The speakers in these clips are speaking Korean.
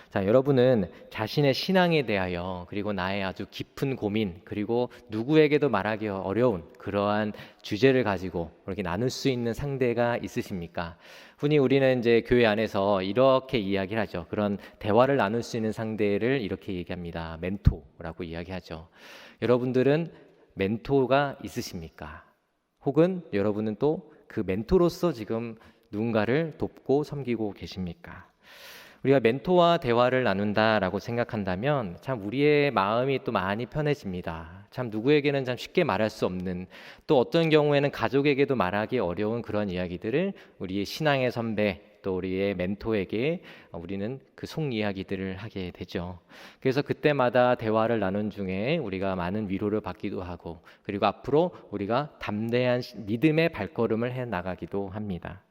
자, 여러분은 자신의 신앙에 대하여 그리고 나의 아주 깊은 고민 그리고 누구에게도 말하기 어려운 그러한 주제를 가지고 이렇게 나눌 수 있는 상대가 있으십니까? 흔히 우리는 이제 교회 안에서 이렇게 이야기를 하죠. 그런 대화를 나눌 수 있는 상대를 이렇게 얘기합니다. 멘토라고 이야기하죠. 여러분들은 멘토가 있으십니까? 혹은 여러분은 또 그 멘토로서 지금 누군가를 돕고 섬기고 계십니까? 우리가 멘토와 대화를 나눈다라고 생각한다면 참 우리의 마음이 또 많이 편해집니다. 참 누구에게는 참 쉽게 말할 수 없는, 또 어떤 경우에는 가족에게도 말하기 어려운 그런 이야기들을 우리의 신앙의 선배 또 우리의 멘토에게 우리는 그 속 이야기들을 하게 되죠. 그래서 그때마다 대화를 나눈 중에 우리가 많은 위로를 받기도 하고, 그리고 앞으로 우리가 담대한 믿음의 발걸음을 해 나가기도 합니다.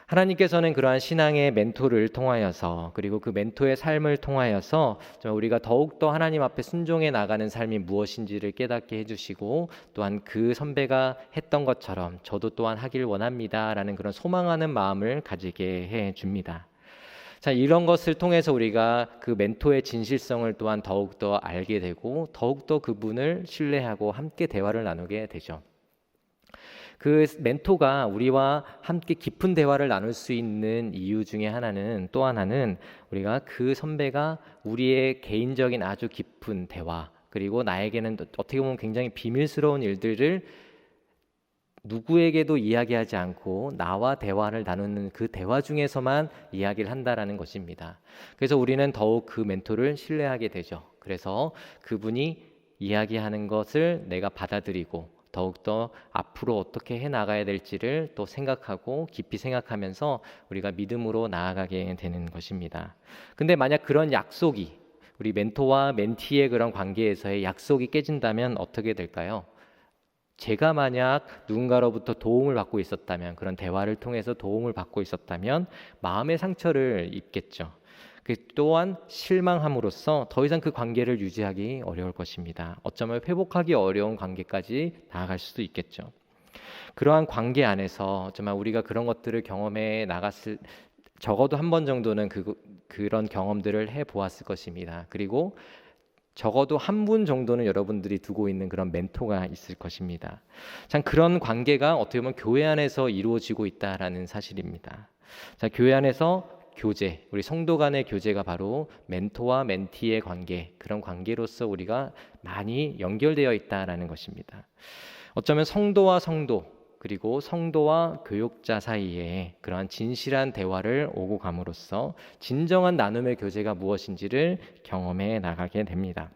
하나님께서는 그러한 신앙의 멘토를 통하여서, 그리고 그 멘토의 삶을 통하여서 우리가 더욱더 하나님 앞에 순종해 나가는 삶이 무엇인지를 깨닫게 해주시고, 또한 그 선배가 했던 것처럼 저도 또한 하길 원합니다 라는 그런 소망하는 마음을 가지게 해줍니다. 자, 이런 것을 통해서 우리가 그 멘토의 진실성을 또한 더욱더 알게 되고, 더욱더 그분을 신뢰하고 함께 대화를 나누게 되죠. 그 멘토가 우리와 함께 깊은 대화를 나눌 수 있는 이유 중에 하나는, 또 하나는 우리가 그 선배가 우리의 개인적인 아주 깊은 대화, 그리고 나에게는 어떻게 보면 굉장히 비밀스러운 일들을 누구에게도 이야기하지 않고 나와 대화를 나누는 그 대화 중에서만 이야기를 한다라는 것입니다. 그래서 우리는 더욱 그 멘토를 신뢰하게 되죠. 그래서 그분이 이야기하는 것을 내가 받아들이고 더욱더 앞으로 어떻게 해나가야 될지를 또 생각하고 깊이 생각하면서 우리가 믿음으로 나아가게 되는 것입니다. 근데 만약 그런 약속이, 우리 멘토와 멘티의 그런 관계에서의 약속이 깨진다면 어떻게 될까요? 제가 만약 누군가로부터 도움을 받고 있었다면, 그런 대화를 통해서 도움을 받고 있었다면 마음의 상처를 입겠죠. 또한 실망함으로써 더 이상 그 관계를 유지하기 어려울 것입니다. 어쩌면 회복하기 어려운 관계까지 나아갈 수도 있겠죠. 그러한 관계 안에서 정말 우리가 그런 것들을 경험해 나갔을, 적어도 한 번 정도는 그런 경험들을 해보았을 것입니다. 그리고 적어도 한 분 정도는 여러분들이 두고 있는 그런 멘토가 있을 것입니다. 참 그런 관계가 어떻게 보면 교회 안에서 이루어지고 있다라는 사실입니다. 자, 교회 안에서 교제, 우리 성도 간의 교제가 바로 멘토와 멘티의 관계, 그런 관계로서 우리가 많이 연결되어 있다라는 것입니다. 어쩌면 성도와 성도, 그리고 성도와 교육자 사이에 그러한 진실한 대화를 오고 감으로써 진정한 나눔의 교제가 무엇인지를 경험해 나가게 됩니다.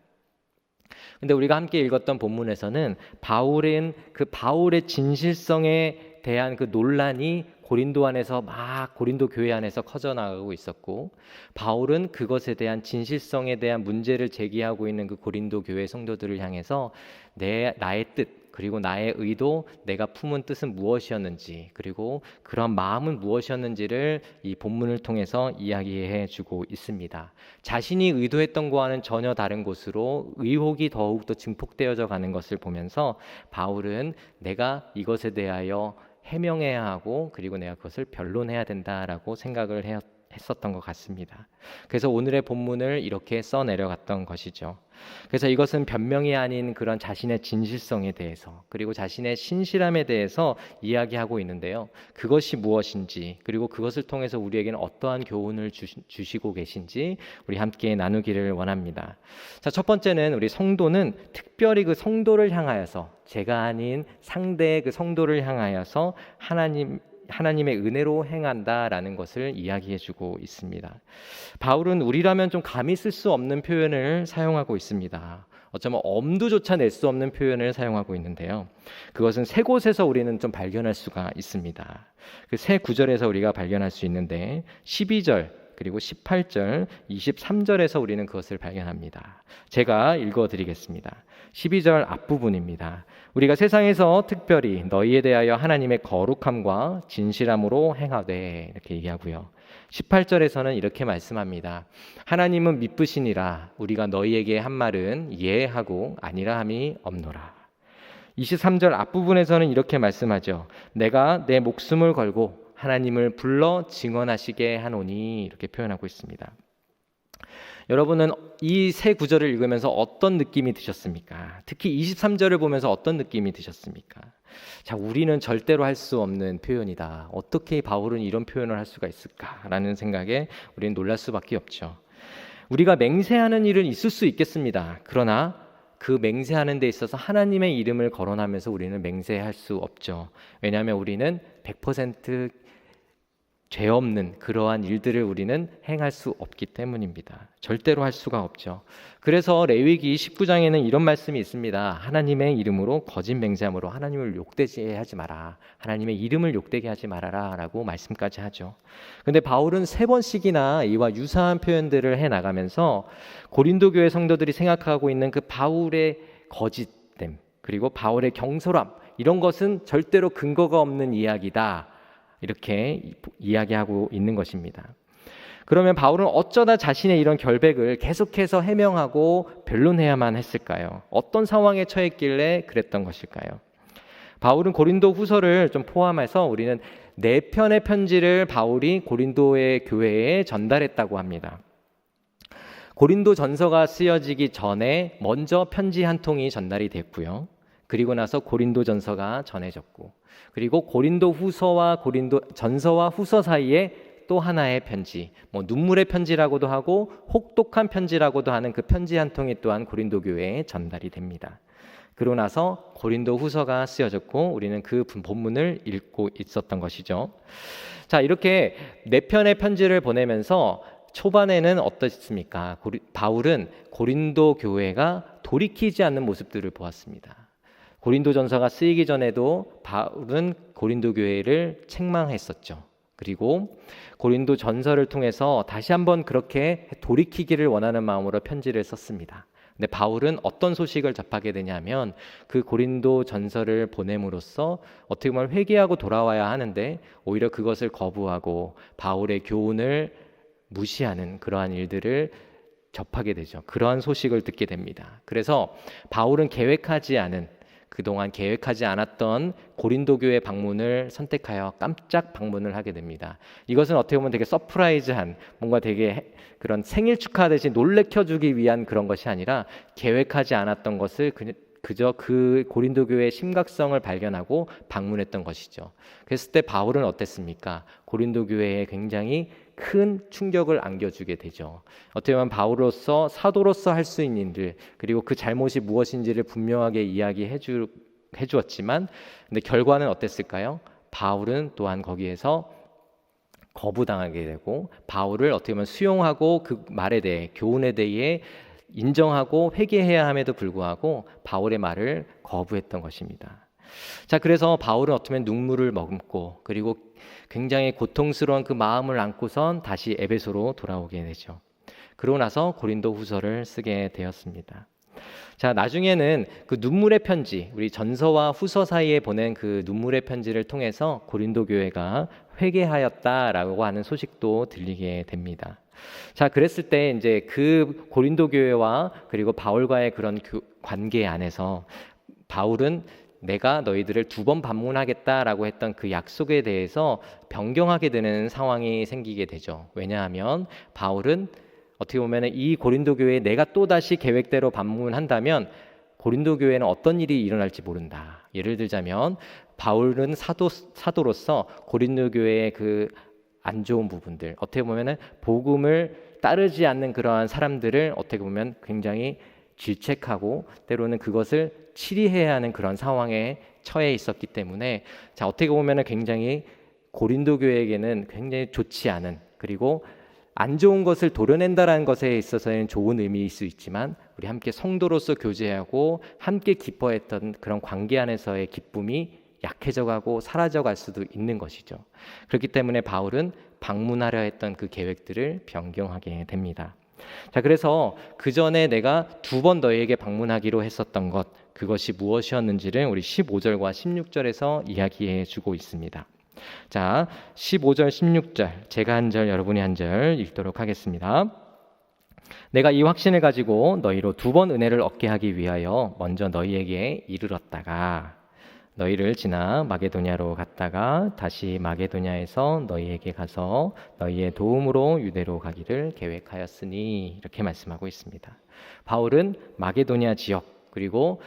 근데 우리가 함께 읽었던 본문에서는 바울의 진실성에 대한 그 논란이 고린도 교회 안에서 커져나가고 있었고, 바울은 그것에 대한 진실성에 대한 문제를 제기하고 있는 그 고린도 교회 성도들을 향해서 나의 뜻, 그리고 나의 의도, 내가 품은 뜻은 무엇이었는지, 그리고 그런 마음은 무엇이었는지를 이 본문을 통해서 이야기해 주고 있습니다. 자신이 의도했던 것과는 전혀 다른 곳으로 의혹이 더욱더 증폭되어져 가는 것을 보면서 바울은 내가 이것에 대하여 해명해야 하고, 그리고 내가 그것을 변론해야 된다라고 생각을 했었던 것 같습니다. 그래서 오늘의 본문을 이렇게 써내려갔던 것이죠. 그래서 이것은 변명이 아닌 그런 자신의 진실성에 대해서, 그리고 자신의 신실함에 대해서 이야기하고 있는데요. 그것이 무엇인지, 그리고 그것을 통해서 우리에게는 어떠한 교훈을 주시고 계신지 우리 함께 나누기를 원합니다. 자, 첫 번째는 우리 성도는 특별히 그 성도를 향하여서, 제가 아닌 상대의 그 성도를 향하여서 하나님의 은혜로 행한다라는 것을 이야기해주고 있습니다. 바울은 우리라면 좀 감히 쓸 수 없는 표현을 사용하고 있습니다. 어쩌면 엄두조차 낼 수 없는 표현을 사용하고 있는데요. 그것은 세 곳에서 우리는 좀 발견할 수가 있습니다. 그 세 구절에서 우리가 발견할 수 있는데 12절, 그리고 18절, 23절에서 우리는 그것을 발견합니다. 제가 읽어드리겠습니다. 12절 앞부분입니다. 우리가 세상에서 특별히 너희에 대하여 하나님의 거룩함과 진실함으로 행하되, 이렇게 얘기하고요. 18절에서는 이렇게 말씀합니다. 하나님은 미쁘시니라 우리가 너희에게 한 말은 예하고 아니라 함이 없노라. 23절 앞부분에서는 이렇게 말씀하죠. 내가 내 목숨을 걸고 하나님을 불러 증언하시게 하노니, 이렇게 표현하고 있습니다. 여러분은 이 세 구절을 읽으면서 어떤 느낌이 드셨습니까? 특히 23절을 보면서 어떤 느낌이 드셨습니까? 자, 우리는 절대로 할 수 없는 표현이다. 어떻게 바울은 이런 표현을 할 수가 있을까라는 생각에 우리는 놀랄 수밖에 없죠. 우리가 맹세하는 일은 있을 수 있겠습니다. 그러나 그 맹세하는 데 있어서 하나님의 이름을 거론하면서 우리는 맹세할 수 없죠. 왜냐하면 우리는 100% 죄 없는 그러한 일들을 우리는 행할 수 없기 때문입니다. 절대로 할 수가 없죠. 그래서 레위기 19장에는 이런 말씀이 있습니다. 하나님의 이름으로 거짓 맹세함으로 하나님을 욕되게 하지 마라. 하나님의 이름을 욕되게 하지 말아라 라고 말씀까지 하죠. 근데 바울은 3번씩이나 이와 유사한 표현들을 해나가면서 고린도 교회 성도들이 생각하고 있는 그 바울의 거짓됨, 그리고 바울의 경솔함, 이런 것은 절대로 근거가 없는 이야기다, 이렇게 이야기하고 있는 것입니다. 그러면 바울은 어쩌다 자신의 이런 결백을 계속해서 해명하고 변론해야만 했을까요? 어떤 상황에 처했길래 그랬던 것일까요? 바울은 고린도 후서를 좀 포함해서 우리는 4편의 편지를 바울이 고린도의 교회에 전달했다고 합니다. 고린도 전서가 쓰여지기 전에 먼저 편지 한 통이 전달이 됐고요. 그리고 나서 고린도 전서가 전해졌고, 그리고 고린도 후서와 고린도 전서와 후서 사이에 또 하나의 편지, 눈물의 편지라고도 하고 혹독한 편지라고도 하는 그 편지 한 통이 또한 고린도 교회에 전달이 됩니다. 그러고 나서 고린도 후서가 쓰여졌고 우리는 그 본문을 읽고 있었던 것이죠. 자, 이렇게 4편의 편지를 보내면서 초반에는 어떻습니까? 바울은 고린도 교회가 돌이키지 않는 모습들을 보았습니다. 고린도 전서가 쓰이기 전에도 바울은 고린도 교회를 책망했었죠. 그리고 고린도 전서를 통해서 다시 한번 그렇게 돌이키기를 원하는 마음으로 편지를 썼습니다. 근데 바울은 어떤 소식을 접하게 되냐면 그 고린도 전서를 보냄으로써 어떻게 보면 회개하고 돌아와야 하는데 오히려 그것을 거부하고 바울의 교훈을 무시하는 그러한 일들을 접하게 되죠. 그러한 소식을 듣게 됩니다. 그래서 바울은 그동안 계획하지 않았던 고린도 교회 방문을 선택하여 깜짝 방문을 하게 됩니다. 이것은 어떻게 보면 되게 서프라이즈한, 뭔가 되게 그런 생일 축하하듯이 놀래켜주기 위한 그런 것이 아니라 계획하지 않았던 것을 그저 그 고린도 교회의 심각성을 발견하고 방문했던 것이죠. 그랬을 때 바울은 어땠습니까? 고린도 교회에 굉장히 큰 충격을 안겨주게 되죠. 어떻게 보면 바울로서 사도로서 할 수 있는 일, 그리고 그 잘못이 무엇인지를 분명하게 이야기해 주었지만 근데 결과는 어땠을까요? 바울은 또한 거기에서 거부당하게 되고 바울을 어떻게 보면 수용하고 그 말에 대해, 교훈에 대해 인정하고 회개해야 함에도 불구하고 바울의 말을 거부했던 것입니다. 자, 그래서 바울은 어쩌면 눈물을 머금고 그리고 굉장히 고통스러운 그 마음을 안고선 다시 에베소로 돌아오게 되죠. 그러고 나서 고린도 후서를 쓰게 되었습니다. 자, 나중에는 그 눈물의 편지, 우리 전서와 후서 사이에 보낸 그 눈물의 편지를 통해서 고린도 교회가 회개하였다라고 하는 소식도 들리게 됩니다. 자, 그랬을 때 이제 그 고린도 교회와 그리고 바울과의 그런 관계 안에서 바울은 내가 너희들을 2번 방문하겠다라고 했던 그 약속에 대해서 변경하게 되는 상황이 생기게 되죠. 왜냐하면 바울은 어떻게 보면 이 고린도 교회에 내가 또다시 계획대로 방문한다면 고린도 교회는 어떤 일이 일어날지 모른다. 예를 들자면 바울은 사도로서 고린도 교회의 그 안 좋은 부분들, 어떻게 보면 복음을 따르지 않는 그러한 사람들을 어떻게 보면 굉장히 질책하고 때로는 그것을 치리해야 하는 그런 상황에 처해 있었기 때문에, 자, 어떻게 보면 굉장히 고린도 교회에게는 굉장히 좋지 않은, 그리고 안 좋은 것을 도려낸다라는 것에 있어서는 좋은 의미일 수 있지만 우리 함께 성도로서 교제하고 함께 기뻐했던 그런 관계 안에서의 기쁨이 약해져가고 사라져갈 수도 있는 것이죠. 그렇기 때문에 바울은 방문하려 했던 그 계획들을 변경하게 됩니다. 자, 그래서 그 전에 내가 2번 너희에게 방문하기로 했었던 것, 그것이 무엇이었는지를 우리 15절과 16절에서 이야기해 주고 있습니다. 자, 15절 16절 제가 한 절 여러분이 한 절 읽도록 하겠습니다. 내가 이 확신을 가지고 너희로 2번 은혜를 얻게 하기 위하여 먼저 너희에게 이르렀다가 너희를 지나 마게도냐로 갔다가 다시 마게도냐에서 너희에게 가서 너희의 도움으로 유대로 가기를 계획하였으니 이렇게 말씀하고 있습니다. 바울은 마게도냐 지역 그리고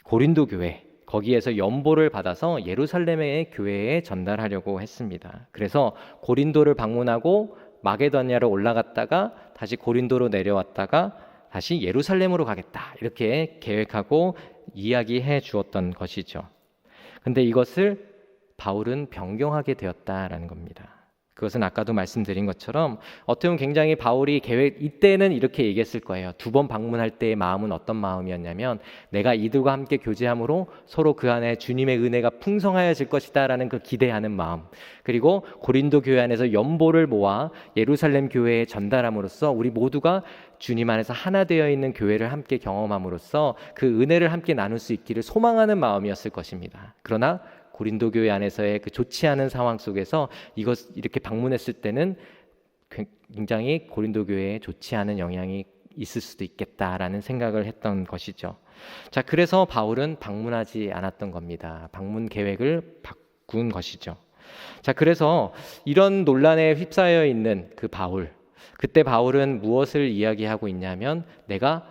고린도 교회 거기에서 연보를 받아서 예루살렘의 교회에 전달하려고 했습니다. 그래서 고린도를 방문하고 마게도냐로 올라갔다가 다시 고린도로 내려왔다가 다시 예루살렘으로 가겠다 이렇게 계획하고 이야기해 주었던 것이죠. 근데 이것을 바울은 변경하게 되었다라는 겁니다. 그것은 아까도 말씀드린 것처럼 어떻게 보면 굉장히 바울이 이때는 이렇게 얘기했을 거예요. 2번 방문할 때의 마음은 어떤 마음이었냐면 내가 이들과 함께 교제함으로 서로 그 안에 주님의 은혜가 풍성하여질 것이다 라는 그 기대하는 마음, 그리고 고린도 교회 안에서 연보를 모아 예루살렘 교회에 전달함으로써 우리 모두가 주님 안에서 하나 되어 있는 교회를 함께 경험함으로써 그 은혜를 함께 나눌 수 있기를 소망하는 마음이었을 것입니다. 그러나 고린도 교회 안에서의 그 좋지 않은 상황 속에서 이렇게 방문했을 때는 굉장히 고린도 교회에 좋지 않은 영향이 있을 수도 있겠다라는 생각을 했던 것이죠. 자, 그래서 바울은 방문하지 않았던 겁니다. 방문 계획을 바꾼 것이죠. 자, 그래서 이런 논란에 휩싸여 있는 그 바울, 그때 바울은 무엇을 이야기하고 있냐면 내가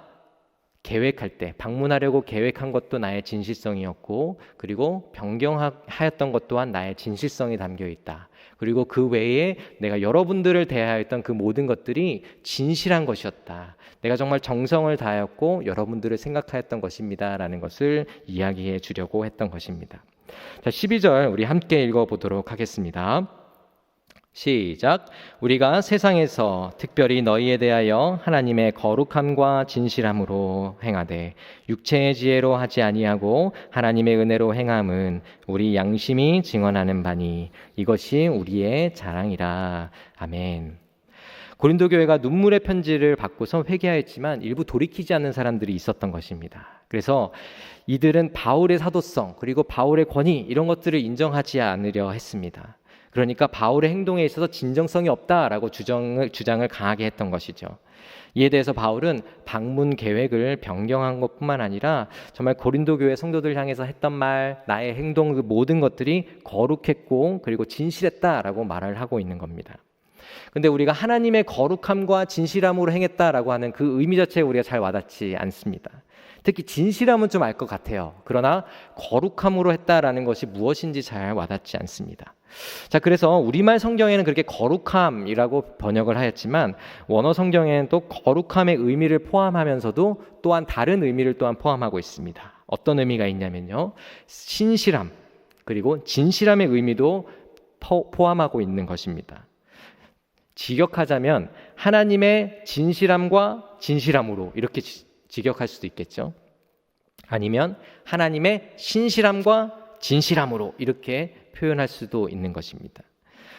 계획할 때 방문하려고 계획한 것도 나의 진실성이었고 그리고 변경하였던 것 또한 나의 진실성이 담겨 있다. 그리고 그 외에 내가 여러분들을 대하였던 그 모든 것들이 진실한 것이었다. 내가 정말 정성을 다하였고 여러분들을 생각하였던 것입니다. 라는 것을 이야기해 주려고 했던 것입니다. 자, 12절 우리 함께 읽어보도록 하겠습니다. 시작. 우리가 세상에서 특별히 너희에 대하여 하나님의 거룩함과 진실함으로 행하되 육체의 지혜로 하지 아니하고 하나님의 은혜로 행함은 우리 양심이 증언하는 바니 이것이 우리의 자랑이라. 아멘. 고린도 교회가 눈물의 편지를 받고서 회개하였지만 일부 돌이키지 않는 사람들이 있었던 것입니다. 그래서 이들은 바울의 사도성 그리고 바울의 권위 이런 것들을 인정하지 않으려 했습니다. 그러니까 바울의 행동에 있어서 진정성이 없다라고 주장을 강하게 했던 것이죠. 이에 대해서 바울은 방문 계획을 변경한 것뿐만 아니라 정말 고린도 교회 성도들 향해서 했던 말, 나의 행동 그 모든 것들이 거룩했고 그리고 진실했다라고 말을 하고 있는 겁니다. 근데 우리가 하나님의 거룩함과 진실함으로 행했다라고 하는 그 의미 자체에 우리가 잘 와닿지 않습니다. 특히 진실함은 좀 알 것 같아요. 그러나 거룩함으로 했다라는 것이 무엇인지 잘 와닿지 않습니다. 자, 그래서 우리말 성경에는 그렇게 거룩함이라고 번역을 하였지만 원어 성경에는 또 거룩함의 의미를 포함하면서도 또한 다른 의미를 또한 포함하고 있습니다. 어떤 의미가 있냐면요, 신실함 그리고 진실함의 의미도 포함하고 있는 것입니다. 직역하자면 하나님의 진실함과 진실함으로 이렇게 직역할 수도 있겠죠. 아니면 하나님의 신실함과 진실함으로 이렇게 표현할 수도 있는 것입니다.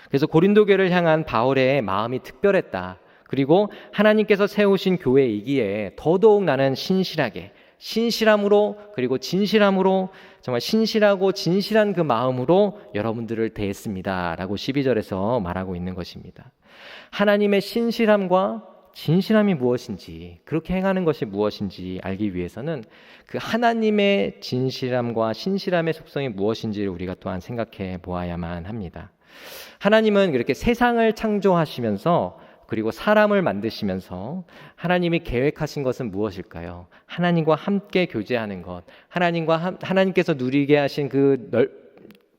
그래서 고린도 교회를 향한 바울의 마음이 특별했다. 그리고 하나님께서 세우신 교회이기에 더더욱 나는 신실함으로 그리고 진실함으로 정말 신실하고 진실한 그 마음으로 여러분들을 대했습니다. 라고 12절에서 말하고 있는 것입니다. 하나님의 신실함과 진실함이 무엇인지, 그렇게 행하는 것이 무엇인지 알기 위해서는 그 하나님의 진실함과 신실함의 속성이 무엇인지를 우리가 또한 생각해 보아야만 합니다. 하나님은 그렇게 세상을 창조하시면서 그리고 사람을 만드시면서 하나님이 계획하신 것은 무엇일까요? 하나님과 함께 교제하는 것, 하나님께서 누리게 하신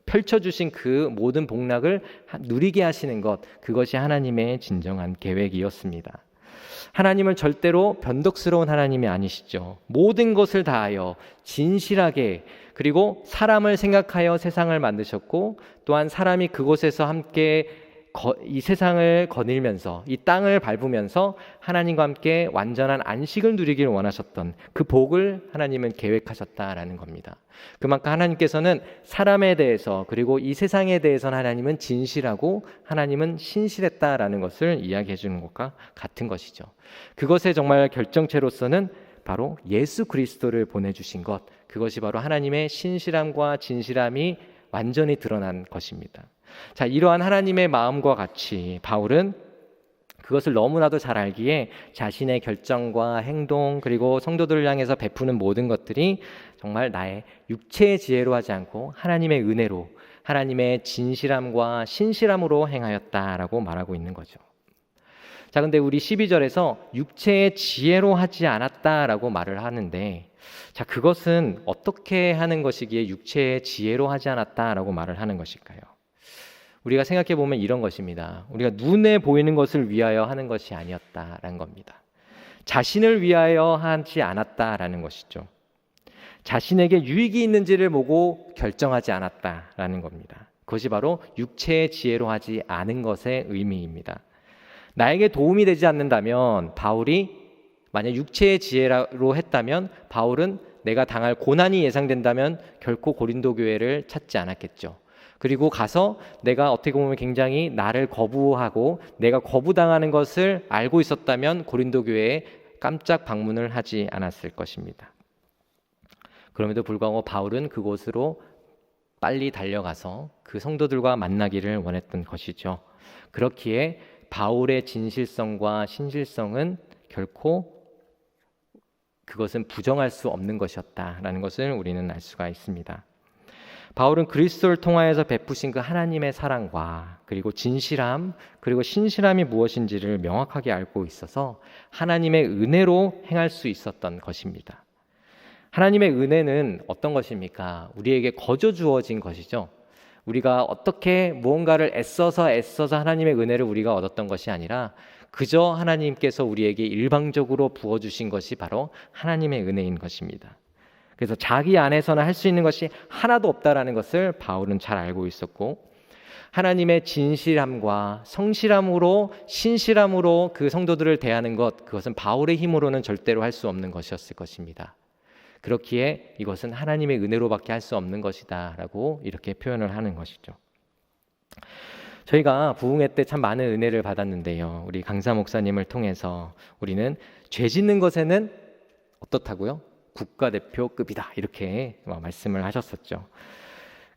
펼쳐주신 그 모든 복락을 누리게 하시는 것, 그것이 하나님의 진정한 계획이었습니다. 하나님은 절대로 변덕스러운 하나님이 아니시죠. 모든 것을 다하여 진실하게 그리고 사람을 생각하여 세상을 만드셨고 또한 사람이 그곳에서 함께 이 세상을 거닐면서 이 땅을 밟으면서 하나님과 함께 완전한 안식을 누리기를 원하셨던 그 복을 하나님은 계획하셨다라는 겁니다. 그만큼 하나님께서는 사람에 대해서 그리고 이 세상에 대해서는 하나님은 진실하고 하나님은 신실했다라는 것을 이야기해 주는 것과 같은 것이죠. 그것의 정말 결정체로서는 바로 예수 그리스도를 보내주신 것, 그것이 바로 하나님의 신실함과 진실함이 완전히 드러난 것입니다. 자, 이러한 하나님의 마음과 같이 바울은 그것을 너무나도 잘 알기에 자신의 결정과 행동 그리고 성도들을 향해서 베푸는 모든 것들이 정말 나의 육체의 지혜로 하지 않고 하나님의 은혜로, 하나님의 진실함과 신실함으로 행하였다라고 말하고 있는 거죠. 자, 근데 우리 12절에서 육체의 지혜로 하지 않았다라고 말을 하는데, 자, 그것은 어떻게 하는 것이기에 육체의 지혜로 하지 않았다라고 말을 하는 것일까요? 우리가 생각해 보면 이런 것입니다. 우리가 눈에 보이는 것을 위하여 하는 것이 아니었다라는 겁니다. 자신을 위하여 하지 않았다라는 것이죠. 자신에게 유익이 있는지를 보고 결정하지 않았다라는 겁니다. 그것이 바로 육체의 지혜로 하지 않은 것의 의미입니다. 나에게 도움이 되지 않는다면, 바울이 만약 육체의 지혜로 했다면 바울은 내가 당할 고난이 예상된다면 결코 고린도 교회를 찾지 않았겠죠. 그리고 가서 내가 어떻게 보면 굉장히 나를 거부하고 내가 거부당하는 것을 알고 있었다면 고린도 교회에 깜짝 방문을 하지 않았을 것입니다. 그럼에도 불구하고 바울은 그곳으로 빨리 달려가서 그 성도들과 만나기를 원했던 것이죠. 그렇기에 바울의 진실성과 신실성은 결코 그것은 부정할 수 없는 것이었다라는 것을 우리는 알 수가 있습니다. 바울은 그리스도를 통하여서 베푸신 그 하나님의 사랑과 그리고 진실함 그리고 신실함이 무엇인지를 명확하게 알고 있어서 하나님의 은혜로 행할 수 있었던 것입니다. 하나님의 은혜는 어떤 것입니까? 우리에게 거저 주어진 것이죠. 우리가 어떻게 무언가를 애써서 하나님의 은혜를 우리가 얻었던 것이 아니라 그저 하나님께서 우리에게 일방적으로 부어주신 것이 바로 하나님의 은혜인 것입니다. 그래서 자기 안에서는 할 수 있는 것이 하나도 없다라는 것을 바울은 잘 알고 있었고, 하나님의 진실함과 성실함으로 신실함으로 그 성도들을 대하는 것, 그것은 바울의 힘으로는 절대로 할 수 없는 것이었을 것입니다. 그렇기에 이것은 하나님의 은혜로밖에 할 수 없는 것이다 라고 이렇게 표현을 하는 것이죠. 저희가 부흥회 때 참 많은 은혜를 받았는데요, 우리 강사 목사님을 통해서 우리는 죄 짓는 것에는 어떻다고요? 국가대표급이다 이렇게 말씀을 하셨었죠.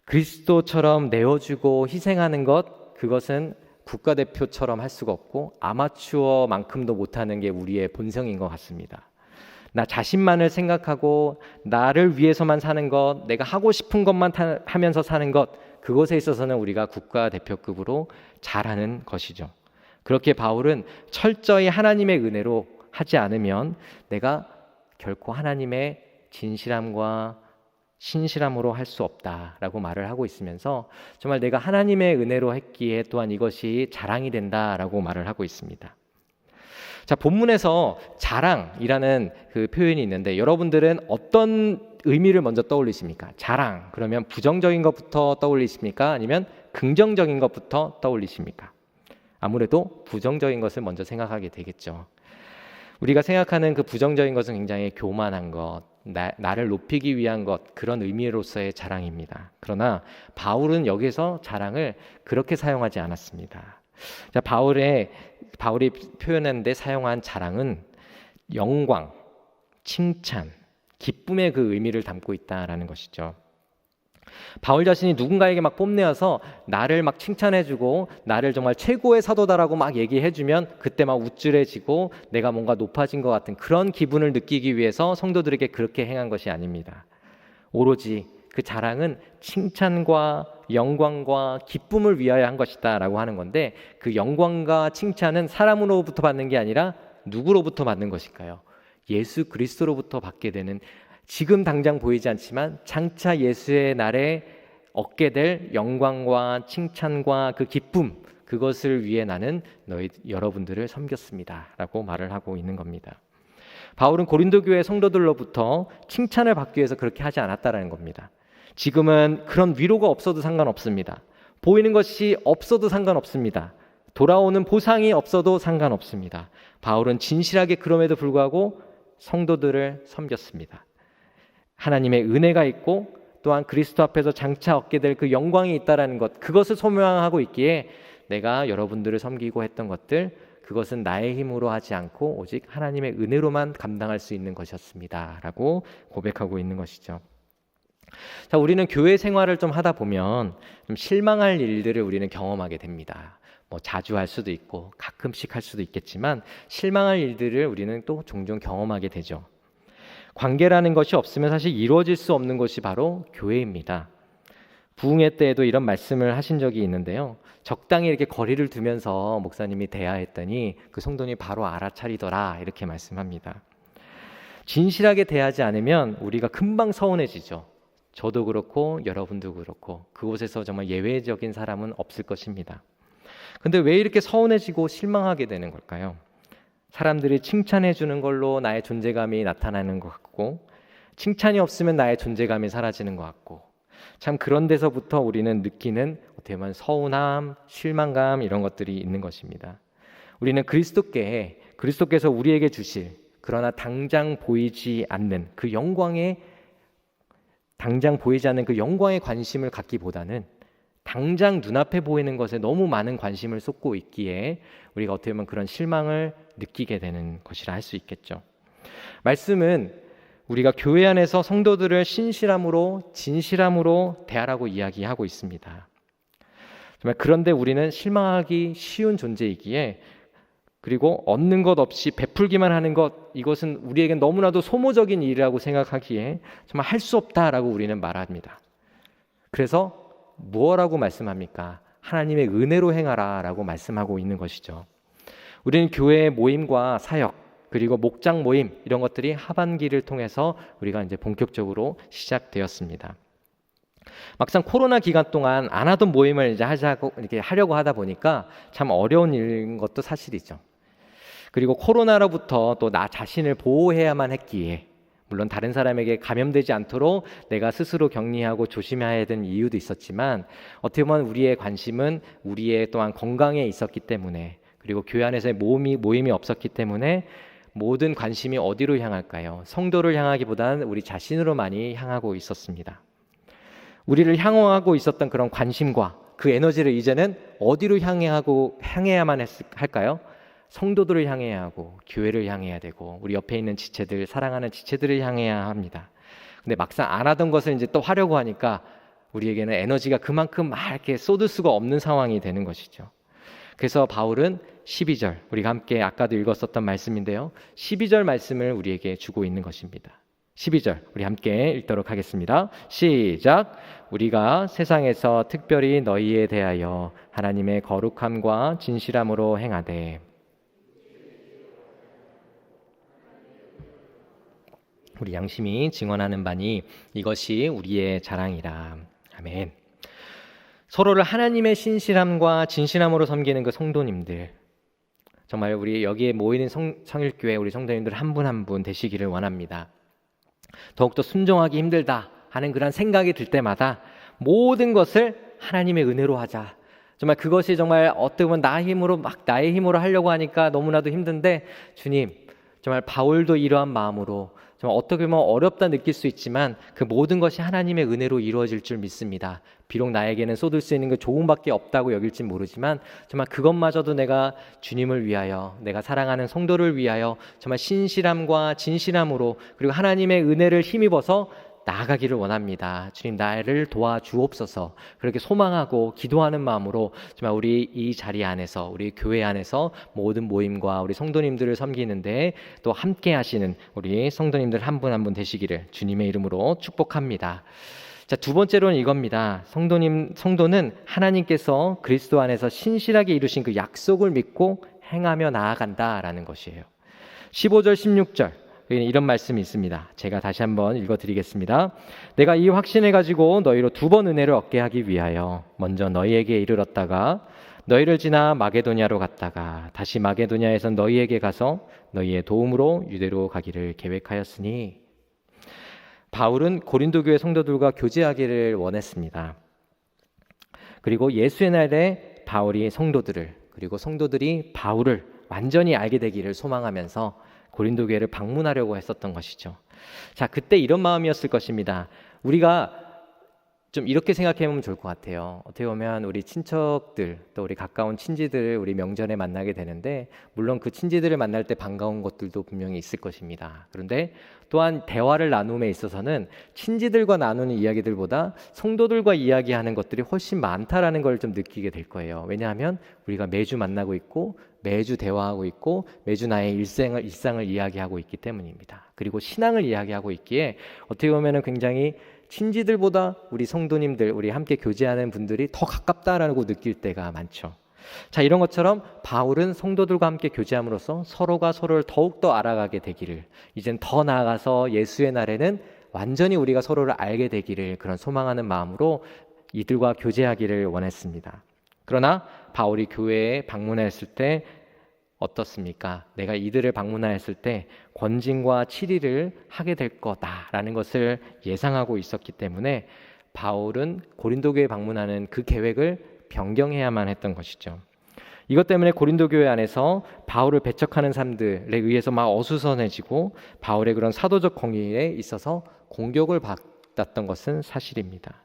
그리스도처럼 내어주고 희생하는 것, 그것은 국가대표처럼 할 수가 없고 아마추어만큼도 못하는 게 우리의 본성인 것 같습니다. 나 자신만을 생각하고 나를 위해서만 사는 것, 내가 하고 싶은 것만 하면서 사는 것, 그것에 있어서는 우리가 국가대표급으로 잘하는 것이죠. 그렇게 바울은 철저히 하나님의 은혜로 하지 않으면 내가 결코 하나님의 진실함과 신실함으로 할 수 없다라고 말을 하고 있으면서 정말 내가 하나님의 은혜로 했기에 또한 이것이 자랑이 된다라고 말을 하고 있습니다. 자, 본문에서 자랑이라는 그 표현이 있는데 여러분들은 어떤 의미를 먼저 떠올리십니까? 자랑, 그러면 부정적인 것부터 떠올리십니까? 아니면 긍정적인 것부터 떠올리십니까? 아무래도 부정적인 것을 먼저 생각하게 되겠죠. 우리가 생각하는 그 부정적인 것은 굉장히 교만한 것, 나를 높이기 위한 것, 그런 의미로서의 자랑입니다. 그러나 바울은 여기서 자랑을 그렇게 사용하지 않았습니다. 자, 바울이 표현하는데 사용한 자랑은 영광, 칭찬, 기쁨의 그 의미를 담고 있다라는 것이죠. 바울 자신이 누군가에게 막 뽐내어서 나를 막 칭찬해주고 나를 정말 최고의 사도다라고 막 얘기해주면 그때 막 우쭐해지고 내가 뭔가 높아진 것 같은 그런 기분을 느끼기 위해서 성도들에게 그렇게 행한 것이 아닙니다. 오로지 그 자랑은 칭찬과 영광과 기쁨을 위하여 한 것이다 라고 하는 건데, 그 영광과 칭찬은 사람으로부터 받는 게 아니라 누구로부터 받는 것일까요? 예수 그리스도로부터 받게 되는, 지금 당장 보이지 않지만 장차 예수의 날에 얻게 될 영광과 칭찬과 그 기쁨, 그것을 위해 나는 여러분들을 섬겼습니다 라고 말을 하고 있는 겁니다. 바울은 고린도 교회 성도들로부터 칭찬을 받기 위해서 그렇게 하지 않았다는 겁니다. 지금은 그런 위로가 없어도 상관없습니다. 보이는 것이 없어도 상관없습니다. 돌아오는 보상이 없어도 상관없습니다. 바울은 진실하게 그럼에도 불구하고 성도들을 섬겼습니다. 하나님의 은혜가 있고 또한 그리스도 앞에서 장차 얻게 될 그 영광이 있다라는 것, 그것을 소명하고 있기에 내가 여러분들을 섬기고 했던 것들, 그것은 나의 힘으로 하지 않고 오직 하나님의 은혜로만 감당할 수 있는 것이었습니다 라고 고백하고 있는 것이죠. 자, 우리는 교회 생활을 좀 하다 보면 좀 실망할 일들을 우리는 경험하게 됩니다. 뭐 자주 할 수도 있고 가끔씩 할 수도 있겠지만 실망할 일들을 우리는 또 종종 경험하게 되죠. 관계라는 것이 없으면 사실 이루어질 수 없는 것이 바로 교회입니다. 부흥회 때에도 이런 말씀을 하신 적이 있는데요. 적당히 이렇게 거리를 두면서 목사님이 대화했더니 그 성도님이 바로 알아차리더라 이렇게 말씀합니다. 진실하게 대하지 않으면 우리가 금방 서운해지죠. 저도 그렇고 여러분도 그렇고 그곳에서 정말 예외적인 사람은 없을 것입니다. 근데 왜 이렇게 서운해지고 실망하게 되는 걸까요? 사람들이 칭찬해 주는 걸로 나의 존재감이 나타나는 것 같고 칭찬이 없으면 나의 존재감이 사라지는 것 같고 참 그런 데서부터 우리는 느끼는 어떻게 보면 서운함, 실망감 이런 것들이 있는 것입니다. 우리는 그리스도께서 우리에게 주실 그러나 당장 보이지 않는 그 영광에 관심을 갖기보다는 당장 눈앞에 보이는 것에 너무 많은 관심을 쏟고 있기에 우리가 어떻게 보면 그런 실망을 느끼게 되는 것이라 할 수 있겠죠. 말씀은 우리가 교회 안에서 성도들을 신실함으로 진실함으로 대하라고 이야기하고 있습니다. 정말 그런데 우리는 실망하기 쉬운 존재이기에 그리고 얻는 것 없이 베풀기만 하는 것 이것은 우리에겐 너무나도 소모적인 일이라고 생각하기에 정말 할 수 없다라고 우리는 말합니다. 그래서 무엇라고 말씀합니까? 하나님의 은혜로 행하라 라고 말씀하고 있는 것이죠. 우리는 교회의 모임과 사역 그리고 목장 모임 이런 것들이 하반기를 통해서 우리가 이제 본격적으로 시작되었습니다. 막상 코로나 기간 동안 안 하던 모임을 이제 하려고 하다 보니까 참 어려운 일인 것도 사실이죠. 그리고 코로나로부터 또 나 자신을 보호해야만 했기에 물론 다른 사람에게 감염되지 않도록 내가 스스로 격리하고 조심해야 되는 이유도 있었지만 어떻게 보면 우리의 관심은 우리의 또한 건강에 있었기 때문에 그리고 교회 안에서의 모임이 없었기 때문에 모든 관심이 어디로 향할까요? 성도를 향하기보다는 우리 자신으로 많이 향하고 있었습니다. 우리를 향하고 있었던 그런 관심과 그 에너지를 이제는 어디로 향해야만 할까요? 성도들을 향해야 하고 교회를 향해야 되고 우리 옆에 있는 지체들, 사랑하는 지체들을 향해야 합니다. 근데 막상 안 하던 것을 이제 또 하려고 하니까 우리에게는 에너지가 그만큼 막 이렇게 쏟을 수가 없는 상황이 되는 것이죠. 그래서 바울은 12절, 우리가 함께 아까도 읽었었던 말씀인데요. 12절 말씀을 우리에게 주고 있는 것입니다. 12절 우리 함께 읽도록 하겠습니다. 시작. 우리가 세상에서 특별히 너희에 대하여 하나님의 거룩함과 진실함으로 행하되 우리 양심이 증언하는 바니 이것이 우리의 자랑이라. 아멘. 서로를 하나님의 신실함과 진실함으로 섬기는 그 성도님들 정말 우리 여기에 모이는 성일교회 우리 성도님들 한 분 한 분 되시기를 원합니다. 더욱더 순종하기 힘들다 하는 그런 생각이 들 때마다 모든 것을 하나님의 은혜로 하자. 정말 그것이 정말 어떻게 보면 나의 힘으로 하려고 하니까 너무나도 힘든데 주님 정말 바울도 이러한 마음으로 정말 어떻게 보면 어렵다 느낄 수 있지만 그 모든 것이 하나님의 은혜로 이루어질 줄 믿습니다. 비록 나에게는 쏟을 수 있는 그 조금밖에 없다고 여길진 모르지만 정말 그것마저도 내가 주님을 위하여 내가 사랑하는 성도를 위하여 정말 신실함과 진실함으로 그리고 하나님의 은혜를 힘입어서 나아가기를 원합니다. 주님 나를 도와주옵소서. 그렇게 소망하고 기도하는 마음으로 정말 우리 이 자리 안에서 우리 교회 안에서 모든 모임과 우리 성도님들을 섬기는데 또 함께 하시는 우리 성도님들 한 분 한 분 되시기를 주님의 이름으로 축복합니다. 자, 두 번째로는 이겁니다. 성도는 하나님께서 그리스도 안에서 신실하게 이루신 그 약속을 믿고 행하며 나아간다라는 것이에요. 15절 16절 이런 말씀이 있습니다. 제가 다시 한번 읽어드리겠습니다. 내가 이 확신을 가지고 너희로 두 번 은혜를 얻게 하기 위하여 먼저 너희에게 이르렀다가 너희를 지나 마게도냐로 갔다가 다시 마게도냐에서 너희에게 가서 너희의 도움으로 유대로 가기를 계획하였으니 바울은 고린도 교회 성도들과 교제하기를 원했습니다. 그리고 예수의 날에 바울이 성도들을 그리고 성도들이 바울을 완전히 알게 되기를 소망하면서 고린도 교회를 방문하려고 했었던 것이죠. 자, 그때 이런 마음이었을 것입니다. 우리가 좀 이렇게 생각해 보면 좋을 것 같아요. 어떻게 보면 우리 친척들 또 우리 가까운 친지들을 우리 명절에 만나게 되는데 물론 그 친지들을 만날 때 반가운 것들도 분명히 있을 것입니다. 그런데 또한 대화를 나눔에 있어서는 친지들과 나누는 이야기들보다 성도들과 이야기하는 것들이 훨씬 많다라는 걸 좀 느끼게 될 거예요. 왜냐하면 우리가 매주 만나고 있고 매주 대화하고 있고 매주 나의 일상을 이야기하고 있기 때문입니다. 그리고 신앙을 이야기하고 있기에 어떻게 보면 굉장히 친지들보다 우리 성도님들, 우리 함께 교제하는 분들이 더 가깝다라고 느낄 때가 많죠. 자, 이런 것처럼 바울은 성도들과 함께 교제함으로써 서로가 서로를 더욱더 알아가게 되기를, 이젠 더 나아가서 예수의 날에는 완전히 우리가 서로를 알게 되기를 그런 소망하는 마음으로 이들과 교제하기를 원했습니다. 그러나 바울이 교회에 방문했을 때 어떻습니까? 내가 이들을 방문하였을 때 권징과 치리를 하게 될 거다라는 것을 예상하고 있었기 때문에 바울은 고린도 교회에 방문하는 그 계획을 변경해야만 했던 것이죠. 이것 때문에 고린도 교회 안에서 바울을 배척하는 사람들에 의해서 막 어수선해지고 바울의 그런 사도적 권위에 있어서 공격을 받았던 것은 사실입니다.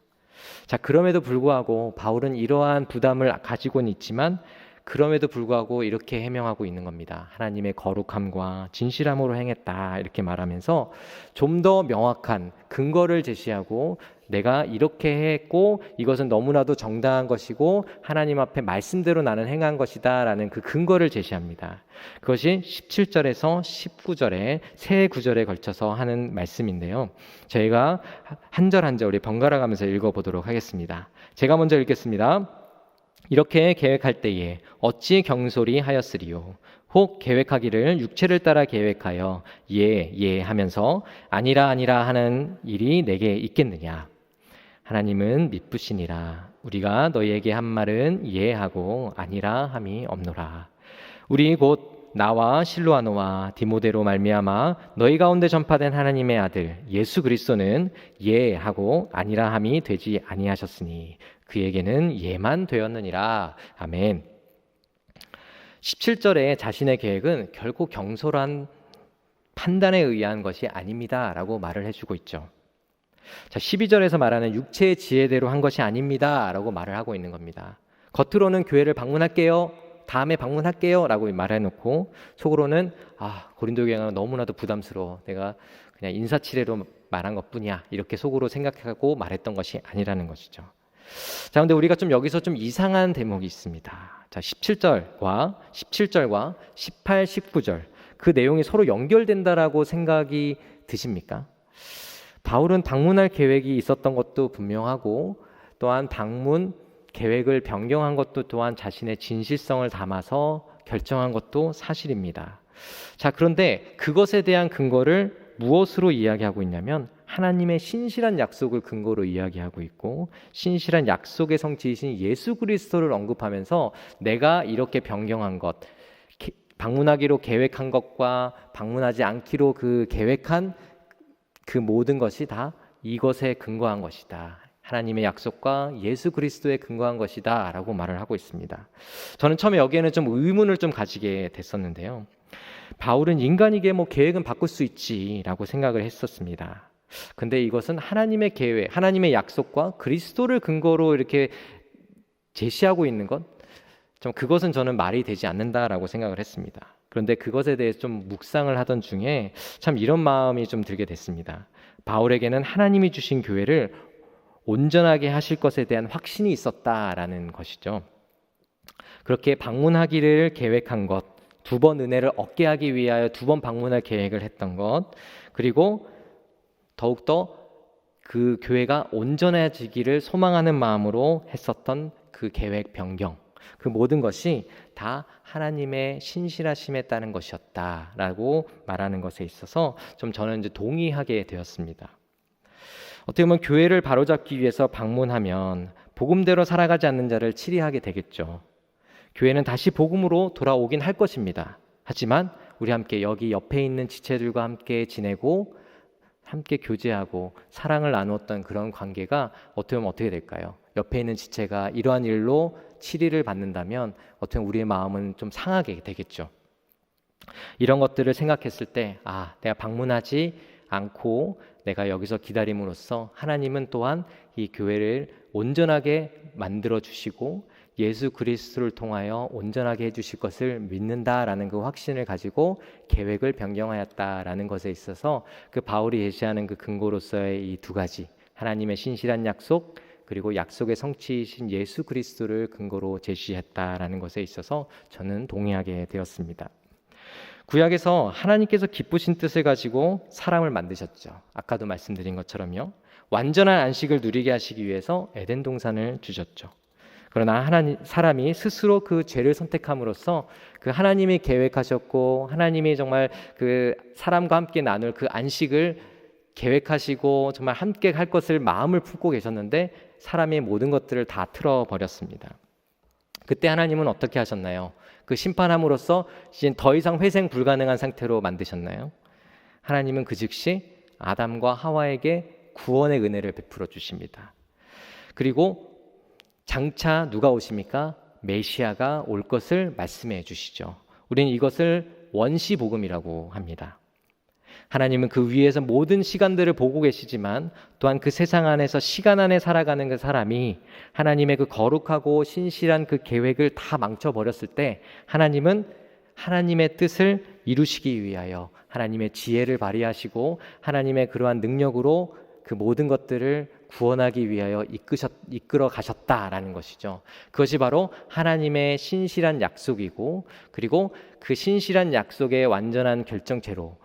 자, 그럼에도 불구하고 바울은 이러한 부담을 가지고는 있지만 그럼에도 불구하고 이렇게 해명하고 있는 겁니다. 하나님의 거룩함과 진실함으로 행했다 이렇게 말하면서 좀 더 명확한 근거를 제시하고 내가 이렇게 했고 이것은 너무나도 정당한 것이고 하나님 앞에 말씀대로 나는 행한 것이다 라는 그 근거를 제시합니다. 그것이 17절에서 19절에 세 구절에 걸쳐서 하는 말씀인데요. 저희가 한 절 한 절 우리 번갈아 가면서 읽어보도록 하겠습니다. 제가 먼저 읽겠습니다. 이렇게 계획할 때에 어찌 경솔히 하였으리요? 혹 계획하기를 육체를 따라 계획하여 예 하면서 아니라 하는 일이 내게 있겠느냐? 하나님은 미쁘시니라. 우리가 너희에게 한 말은 예하고 아니라 함이 없노라. 우리 곧 나와 실로아노와 디모데로 말미암아 너희 가운데 전파된 하나님의 아들 예수 그리스도는 예하고 아니라 함이 되지 아니하셨으니 그에게는 예만 되었느니라. 아멘. 17절에 자신의 계획은 결코 경솔한 판단에 의한 것이 아닙니다 라고 말을 해주고 있죠. 자, 12절에서 말하는 육체의 지혜대로 한 것이 아닙니다 라고 말을 하고 있는 겁니다. 겉으로는 교회를 방문할게요, 다음에 방문할게요 라고 말해놓고 속으로는 고린도 교회가 너무나도 부담스러워, 내가 그냥 인사치레로 말한 것뿐이야 이렇게 속으로 생각하고 말했던 것이 아니라는 것이죠. 자, 근데 우리가 좀 여기서 좀 이상한 대목이 있습니다. 자, 17절과 18, 19절 그 내용이 서로 연결된다라고 생각이 드십니까? 바울은 방문할 계획이 있었던 것도 분명하고 또한 방문 계획을 변경한 것도 또한 자신의 진실성을 담아서 결정한 것도 사실입니다. 자, 그런데 그것에 대한 근거를 무엇으로 이야기하고 있냐면 하나님의 신실한 약속을 근거로 이야기하고 있고 신실한 약속의 성취이신 예수 그리스도를 언급하면서 내가 이렇게 변경한 것, 방문하기로 계획한 것과 방문하지 않기로 그 계획한 그 모든 것이 다 이것에 근거한 것이다. 하나님의 약속과 예수 그리스도에 근거한 것이다 라고 말을 하고 있습니다. 저는 처음에 여기에는 좀 의문을 좀 가지게 됐었는데요. 바울은 인간에게 계획은 바꿀 수 있지 라고 생각을 했었습니다. 근데 이것은 하나님의 계획, 하나님의 약속과 그리스도를 근거로 이렇게 제시하고 있는 것, 좀 그것은 저는 말이 되지 않는다라고 생각을 했습니다. 그런데 그것에 대해 좀 묵상을 하던 중에 참 이런 마음이 좀 들게 됐습니다. 바울에게는 하나님이 주신 교회를 온전하게 하실 것에 대한 확신이 있었다라는 것이죠. 그렇게 방문하기를 계획한 것, 2번 은혜를 얻게 하기 위하여 2번 방문할 계획을 했던 것, 그리고 더욱더 그 교회가 온전해지기를 소망하는 마음으로 했었던 그 계획 변경, 그 모든 것이 다 하나님의 신실하심에 따른 것이었다라고 말하는 것에 있어서 좀 저는 이제 동의하게 되었습니다. 어떻게 보면 교회를 바로잡기 위해서 방문하면 복음대로 살아가지 않는 자를 치리하게 되겠죠. 교회는 다시 복음으로 돌아오긴 할 것입니다. 하지만 우리 함께 여기 옆에 있는 지체들과 함께 지내고 함께 교제하고 사랑을 나누었던 그런 관계가 어떻게 보면 어떻게 될까요? 옆에 있는 지체가 이러한 일로 치리를 받는다면 어떻게 보면 우리의 마음은 좀 상하게 되겠죠. 이런 것들을 생각했을 때 내가 방문하지 않고 내가 여기서 기다림으로써 하나님은 또한 이 교회를 온전하게 만들어 주시고 예수 그리스도를 통하여 온전하게 해주실 것을 믿는다라는 그 확신을 가지고 계획을 변경하였다라는 것에 있어서 그 바울이 제시하는 그 근거로서의 이 두 가지, 하나님의 신실한 약속 그리고 약속의 성취이신 예수 그리스도를 근거로 제시했다라는 것에 있어서 저는 동의하게 되었습니다. 구약에서 하나님께서 기쁘신 뜻을 가지고 사람을 만드셨죠. 아까도 말씀드린 것처럼요. 완전한 안식을 누리게 하시기 위해서 에덴 동산을 주셨죠. 그러나 사람이 스스로 그 죄를 선택함으로써 그 하나님이 계획하셨고 하나님이 정말 그 사람과 함께 나눌 그 안식을 계획하시고 정말 함께 할 것을 마음을 품고 계셨는데 사람이 모든 것들을 다 틀어버렸습니다. 그때 하나님은 어떻게 하셨나요? 그 심판함으로써 이제 더 이상 회생 불가능한 상태로 만드셨나요? 하나님은 그 즉시 아담과 하와에게 구원의 은혜를 베풀어 주십니다. 그리고 장차 누가 오십니까? 메시아가 올 것을 말씀해 주시죠. 우리는 이것을 원시복음이라고 합니다. 하나님은 그 위에서 모든 시간들을 보고 계시지만 또한 그 세상 안에서 시간 안에 살아가는 그 사람이 하나님의 그 거룩하고 신실한 그 계획을 다 망쳐버렸을 때 하나님은 하나님의 뜻을 이루시기 위하여 하나님의 지혜를 발휘하시고 하나님의 그러한 능력으로 그 모든 것들을 구원하기 위하여 이끌어 가셨다라는 것이죠. 그것이 바로 하나님의 신실한 약속이고 그리고 그 신실한 약속의 완전한 결정체로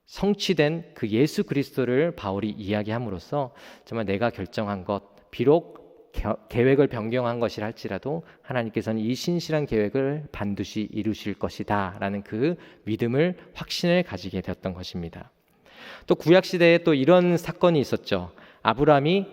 성취된 그 예수 그리스도를 바울이 이야기함으로써 정말 내가 결정한 것, 비록 계획을 변경한 것이라 할지라도 하나님께서는 이 신실한 계획을 반드시 이루실 것이다 라는 그 믿음을, 확신을 가지게 되었던 것입니다. 또 구약시대에 또 이런 사건이 있었죠. 아브라함이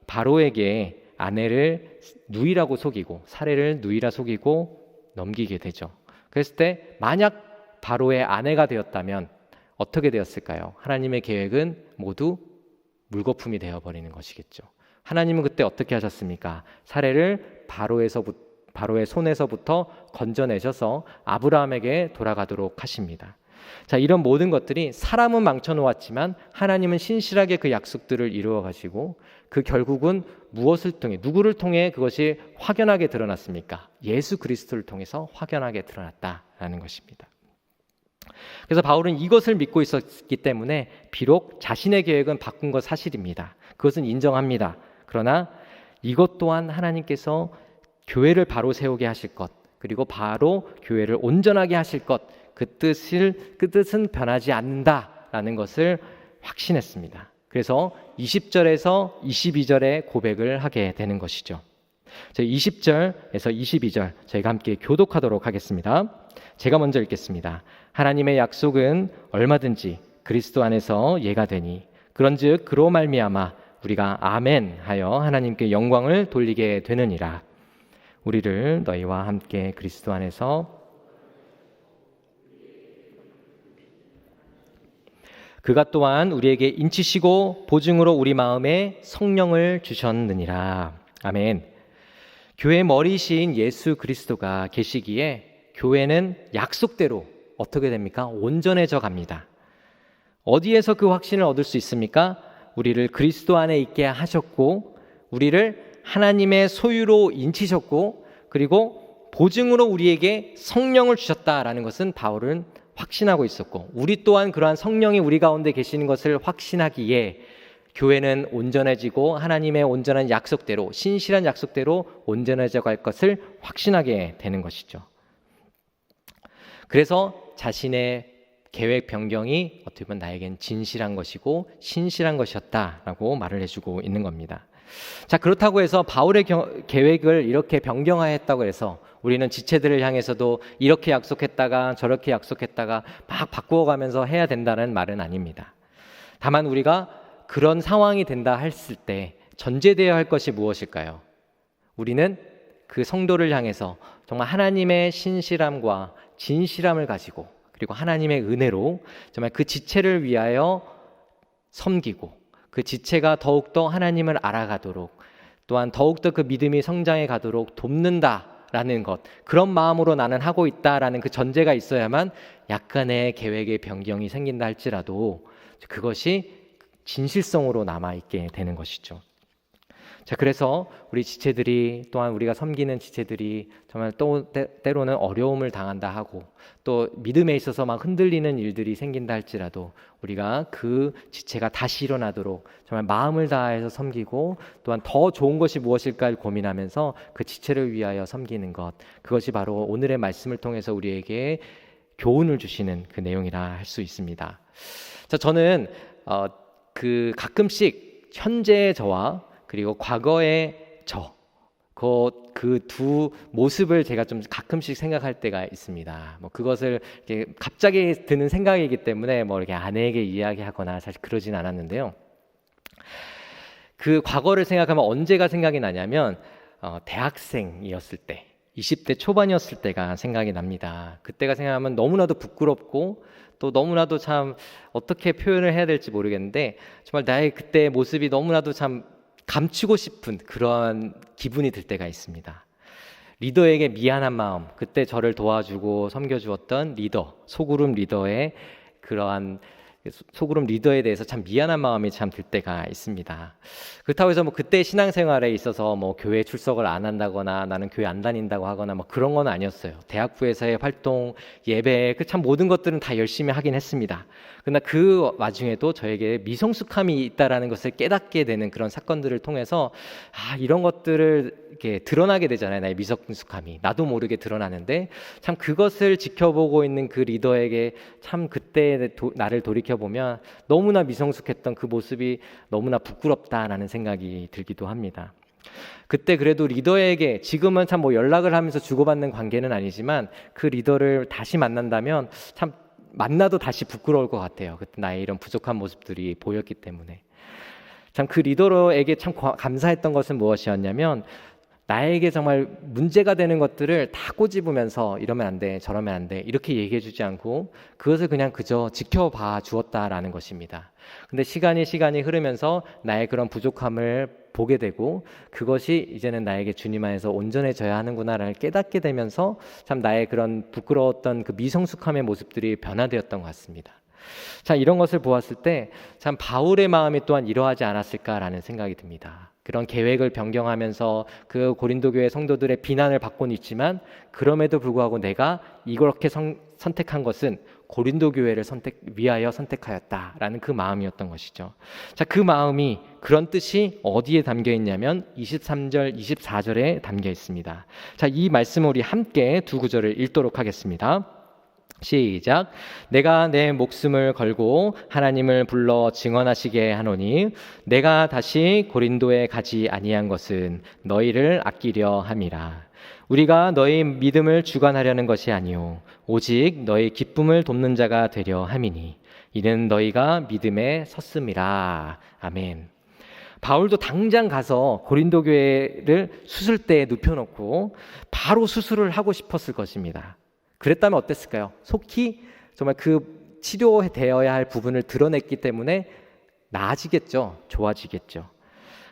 바로에게 아내를 누이라고 속이고 사례를 누이라 속이고 넘기게 되죠. 그랬을 때 만약 바로의 아내가 되었다면 어떻게 되었을까요? 하나님의 계획은 모두 물거품이 되어버리는 것이겠죠. 하나님은 그때 어떻게 하셨습니까? 사례를 바로의 손에서부터 건져내셔서 아브라함에게 돌아가도록 하십니다. 자, 이런 모든 것들이 사람은 망쳐놓았지만 하나님은 신실하게 그 약속들을 이루어 가시고 그 결국은 무엇을 통해, 누구를 통해 그것이 확연하게 드러났습니까? 예수 그리스도를 통해서 확연하게 드러났다라는 것입니다. 그래서 바울은 이것을 믿고 있었기 때문에 비록 자신의 계획은 바꾼 것 사실입니다. 그것은 인정합니다. 그러나 이것 또한 하나님께서 교회를 바로 세우게 하실 것, 그리고 바로 교회를 온전하게 하실 것, 그 뜻은 변하지 않는다라는 것을 확신했습니다. 그래서 20절에서 22절에 고백을 하게 되는 것이죠. 20절에서 22절 저희가 함께 교독하도록 하겠습니다. 제가 먼저 읽겠습니다. 하나님의 약속은 얼마든지 그리스도 안에서 예가 되니 그런즉 그로 말미암아 우리가 아멘 하여 하나님께 영광을 돌리게 되느니라. 우리를 너희와 함께 그리스도 안에서 그가 또한 우리에게 인치시고 보증으로 우리 마음에 성령을 주셨느니라. 아멘. 교회의 머리이신 예수 그리스도가 계시기에 교회는 약속대로 어떻게 됩니까? 온전해져 갑니다. 어디에서 그 확신을 얻을 수 있습니까? 우리를 그리스도 안에 있게 하셨고 우리를 하나님의 소유로 인치셨고 그리고 보증으로 우리에게 성령을 주셨다라는 것은 바울은 확신하고 있었고 우리 또한 그러한 성령이 우리 가운데 계시는 것을 확신하기에 교회는 온전해지고 하나님의 온전한 약속대로 신실한 약속대로 온전해져 갈 것을 확신하게 되는 것이죠. 그래서 자신의 계획 변경이 어떻게 보면 나에겐 진실한 것이고 신실한 것이었다라고 말을 해주고 있는 겁니다. 자, 그렇다고 해서 바울의 계획을 이렇게 변경하였다고 해서 우리는 지체들을 향해서도 이렇게 약속했다가 저렇게 약속했다가 막 바꾸어가면서 해야 된다는 말은 아닙니다. 다만 우리가 그런 상황이 된다 했을 때 전제되어야 할 것이 무엇일까요? 우리는 그 성도를 향해서 정말 하나님의 신실함과 진실함을 가지고 그리고 하나님의 은혜로 정말 그 지체를 위하여 섬기고 그 지체가 더욱더 하나님을 알아가도록 또한 더욱더 그 믿음이 성장해 가도록 돕는다라는 것, 그런 마음으로 나는 하고 있다라는 그 전제가 있어야만 약간의 계획의 변경이 생긴다 할지라도 그것이 진실성으로 남아있게 되는 것이죠. 자, 그래서 우리 지체들이 또한 우리가 섬기는 지체들이 정말 또 때로는 어려움을 당한다 하고 또 믿음에 있어서 막 흔들리는 일들이 생긴다 할지라도 우리가 그 지체가 다시 일어나도록 정말 마음을 다해서 섬기고 또한 더 좋은 것이 무엇일까를 고민하면서 그 지체를 위하여 섬기는 것, 그것이 바로 오늘의 말씀을 통해서 우리에게 교훈을 주시는 그 내용이라 할 수 있습니다. 자, 저는 가끔씩 현재의 저와 그리고 과거의 그 두 모습을 제가 좀 가끔씩 생각할 때가 있습니다. 뭐 그것을 이렇게 갑자기 드는 생각이기 때문에 뭐 이렇게 아내에게 이야기하거나 사실 그러진 않았는데요. 그 과거를 생각하면 언제가 생각이 나냐면 대학생이었을 때, 20대 초반이었을 때가 생각이 납니다. 그때가 생각하면 너무나도 부끄럽고 또 너무나도 참 어떻게 표현을 해야 될지 모르겠는데 정말 나의 그때의 모습이 너무나도 참 감추고 싶은 그런 기분이 들 때가 있습니다. 리더에게 미안한 마음, 그때 저를 도와주고 섬겨주었던 소그룹 리더의 그러한 소그룹 리더에 대해서 참 미안한 마음이 참 들 때가 있습니다. 그렇다고 해서 뭐 그때 신앙생활에 있어서 뭐 교회 출석을 안 한다거나 나는 교회 안 다닌다고 하거나 뭐 그런 건 아니었어요. 대학부에서의 활동, 예배, 그 참 모든 것들은 다 열심히 하긴 했습니다. 그러나 그 와중에도 저에게 미성숙함이 있다라는 것을 깨닫게 되는 그런 사건들을 통해서 이런 것들을 이렇게 드러나게 되잖아요. 나의 미성숙함이 나도 모르게 드러나는데 참 그것을 지켜보고 있는 그 리더에게 참 그때 나를 돌이켜보면 너무나 미성숙했던 그 모습이 너무나 부끄럽다라는 생각이 들기도 합니다. 그때 그래도 리더에게 지금은 참 뭐 연락을 하면서 주고받는 관계는 아니지만 그 리더를 다시 만난다면 참 만나도 다시 부끄러울 것 같아요. 그때 나의 이런 부족한 모습들이 보였기 때문에. 참 그 리더에게 참 감사했던 것은 무엇이었냐면 나에게 정말 문제가 되는 것들을 다 꼬집으면서 이러면 안 돼, 저러면 안 돼 이렇게 얘기해 주지 않고 그것을 그냥 그저 지켜봐 주었다라는 것입니다. 근데 시간이 흐르면서 나의 그런 부족함을 보게 되고 그것이 이제는 나에게 주님 안에서 온전해져야 하는구나를 깨닫게 되면서 참 나의 그런 부끄러웠던 그 미성숙함의 모습들이 변화되었던 것 같습니다. 자, 이런 것을 보았을 때 참 바울의 마음이 또한 이러하지 않았을까라는 생각이 듭니다. 그런 계획을 변경하면서 그 고린도 교회 성도들의 비난을 받고는 있지만 그럼에도 불구하고 내가 이렇게 선택한 것은 고린도 교회를 위하여 선택하였다라는 그 마음이었던 것이죠. 자, 그 마음이 그런 뜻이 어디에 담겨 있냐면 23절, 24절에 담겨 있습니다. 자, 이 말씀을 우리 함께 두 구절을 읽도록 하겠습니다. 시작. 내가 내 목숨을 걸고 하나님을 불러 증언하시게 하노니 내가 다시 고린도에 가지 아니한 것은 너희를 아끼려 함이라. 우리가 너희 믿음을 주관하려는 것이 아니요 오직 너희 기쁨을 돕는 자가 되려 함이니 이는 너희가 믿음에 섰음이라. 아멘. 바울도 당장 가서 고린도 교회를 수술대에 눕혀놓고 바로 수술을 하고 싶었을 것입니다. 그랬다면 어땠을까요? 속히 정말 그 치료되어야 할 부분을 드러냈기 때문에 나아지겠죠. 좋아지겠죠.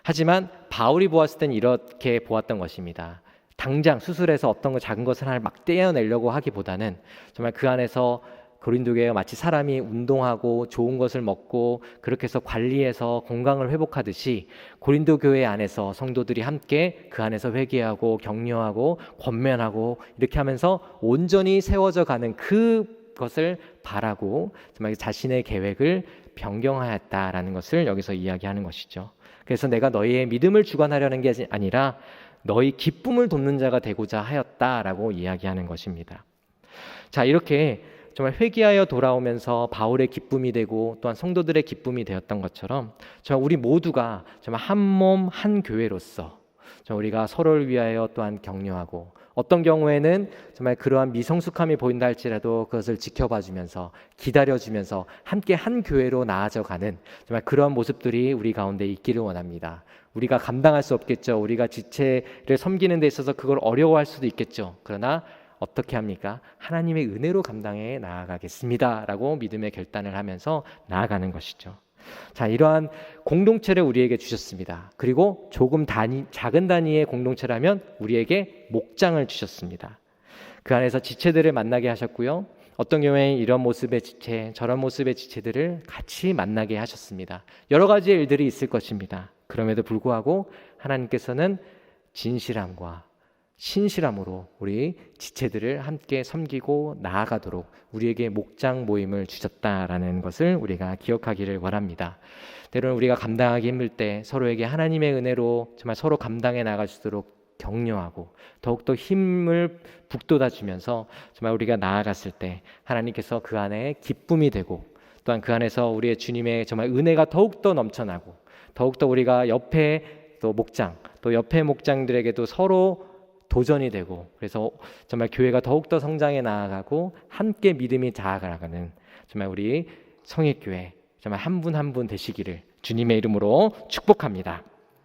하지만 바울이 보았을 땐 이렇게 보았던 것입니다. 당장 수술해서 어떤 작은 것을 하나 막 떼어내려고 하기보다는 정말 그 안에서 고린도 교회가 마치 사람이 운동하고 좋은 것을 먹고 그렇게 해서 관리해서 건강을 회복하듯이 고린도 교회 안에서 성도들이 함께 그 안에서 회개하고 격려하고 권면하고 이렇게 하면서 온전히 세워져 가는 그것을 바라고 정말 자신의 계획을 변경하였다라는 것을 여기서 이야기하는 것이죠. 그래서 내가 너희의 믿음을 주관하려는 게 아니라 너희 기쁨을 돕는 자가 되고자 하였다라고 이야기하는 것입니다. 자, 이렇게 정말 회개하여 돌아오면서 바울의 기쁨이 되고 또한 성도들의 기쁨이 되었던 것처럼 정말 우리 모두가 정말 한 몸 한 교회로서 우리가 서로를 위하여 또한 격려하고 어떤 경우에는 정말 그러한 미성숙함이 보인다 할지라도 그것을 지켜봐주면서 기다려주면서 함께 한 교회로 나아져가는 정말 그러한 모습들이 우리 가운데 있기를 원합니다. 우리가 감당할 수 없겠죠. 우리가 지체를 섬기는 데 있어서 그걸 어려워할 수도 있겠죠. 그러나 어떻게 합니까? 하나님의 은혜로 감당해 나아가겠습니다 라고 믿음의 결단을 하면서 나아가는 것이죠. 자, 이러한 공동체를 우리에게 주셨습니다. 그리고 작은 단위의 공동체라면 우리에게 목장을 주셨습니다. 그 안에서 지체들을 만나게 하셨고요. 어떤 경우에 이런 모습의 지체, 저런 모습의 지체들을 같이 만나게 하셨습니다. 여러 가지의 일들이 있을 것입니다. 그럼에도 불구하고 하나님께서는 진실함과 신실함으로 우리 지체들을 함께 섬기고 나아가도록 우리에게 목장 모임을 주셨다라는 것을 우리가 기억하기를 원합니다. 때로는 우리가 감당하기 힘들 때 서로에게 하나님의 은혜로 정말 서로 감당해 나갈 수 있도록 격려하고 더욱더 힘을 북돋아 주면서 정말 우리가 나아갔을 때 하나님께서 그 안에 기쁨이 되고 또한 그 안에서 우리의 주님의 정말 은혜가 더욱더 넘쳐나고 더욱더 우리가 옆에 또 목장 또 옆에 목장들에게도 서로 도전이 되고 그래서 정말 교회가 더욱더 성장해 나아가고 함께 믿음이 자라가는 정말 우리 성익교회 정말 한 분 한 분 되시기를 주님의 이름으로 축복합니다.